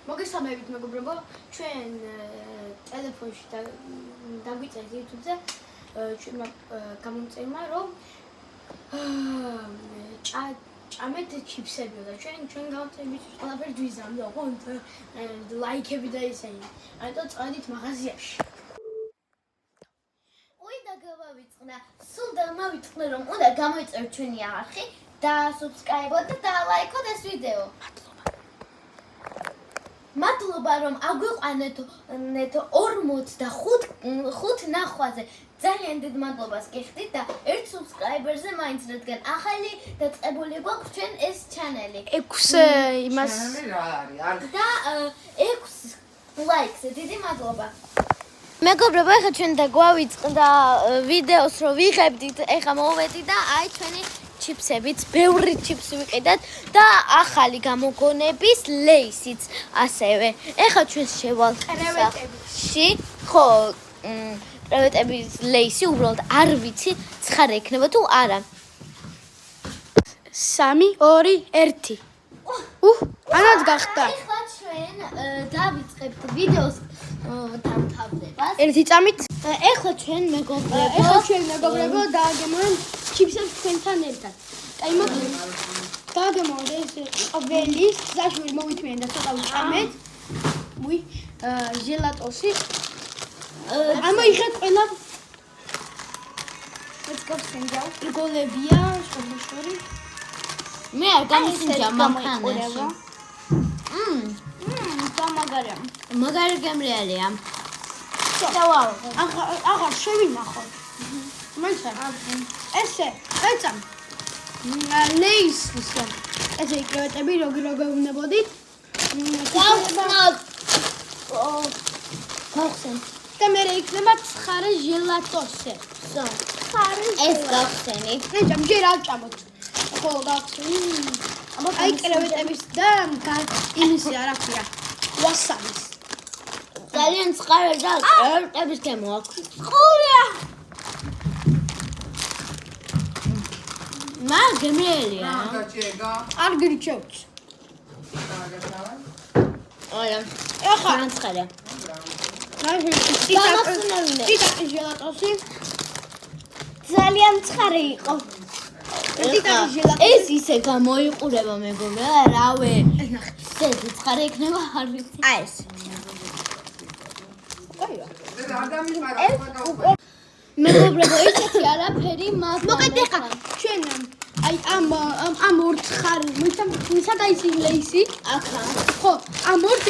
მოგესალმებით მეგობრებო, ჩვენ ტელეფონში დაგვიწერეთ YouTube-ზე ჩვენმა გამომწერმა რომ ჭამეთ ჩიფსებიო და ჩვენ გამომწერებით ყველაფერს ვიზამდო, ხო? ლაიქები და ისინი. ამიტომ წავედით მაღაზიაში. და გავავიწყნა, სულ დამავიწყნე რომ უნდა გამოიწეროთ ჩვენი არხი და subscribe-ოთ და ლაიქოთ ეს ვიდეო. მადლობა რომ აგვიყვანეთ 45 ნახვაზე. ძალიან დიდ მადლობას გიხდით და ერთ subscriber-ზე მაინც რადგან ახალი დაწყებული გვაქვს ჩვენ ეს ჩანელი. 6 იმას და 6 ლაიქზე დიდი მადლობა. მეგობრებო, ეხლა ჩვენ დაგვავიწყდა ვიდეოს რომ ვიღებდით, ეხლა მოვედი და აი ჩვენი ჩიფსებიც, ბევრი ჩიფსი ვიყიდათ და ახალი გამოგონების ლეისიც ასევე. ეხლა ჩვენ შევალთ კრევეტებში. ხო, კრევეტების ლეისი უბრალოდ არ ვიცი, ცხარე იქნება თუ არა. 3 2 1 ანაც გახდა. ეხლა ჩვენ დავიწყებთ ვიდეოს დამთავრებას. ერთი წამით. ეხლა ჩვენ მეგობრებო დააგემოვნებთ ჩიფსებს თქვენთან ერთად. აი დააგემოვნოთ ეს ყველი გზაში მოვითმიან და ცოტა ვჭამეთ. ჟელატოსი. ამოიღეთ ყველა. ეცკავსენჯა. იგოლებია, შორშორი. მე არ გამისინჯა მანქანაში. გამაგარია. მაგარი გემრიელია. დავაო. აღარ შევინახოთ. მაინც ესე, ეცამ. ლეის ისე. ესე კრევეტები როგორ უნებოდით? გავხსნათ. და მე იქნება ცხარე ჟელატოსი. ეს გავხსენით. ეჭამ ჯერ ავჭამოთ. ხო, გავხსენით. აი კრევეტების და იმისი არაფერა. ვასაბის. ძალიან ცხარე და კრევეტების გემო აქვს. ყურია. მა გემრიელია. არ გირჩევთ. აია. ეხა განცხადე. ტიტაკის ჟელატოსი. ძალიან ცხარე იყო. ეს ისე გამოიყურება მეგობრებო, რავე. ეს ცხარე იქნება არ ვიცი. აი ეს. მეგობრებო, ისეთი არაფერი მაგ. მოკეთ ეხა ჩვენ აი ამ ორ ცხარე, მისადა ის ლეისი? ახლა. ხო, ამ ორ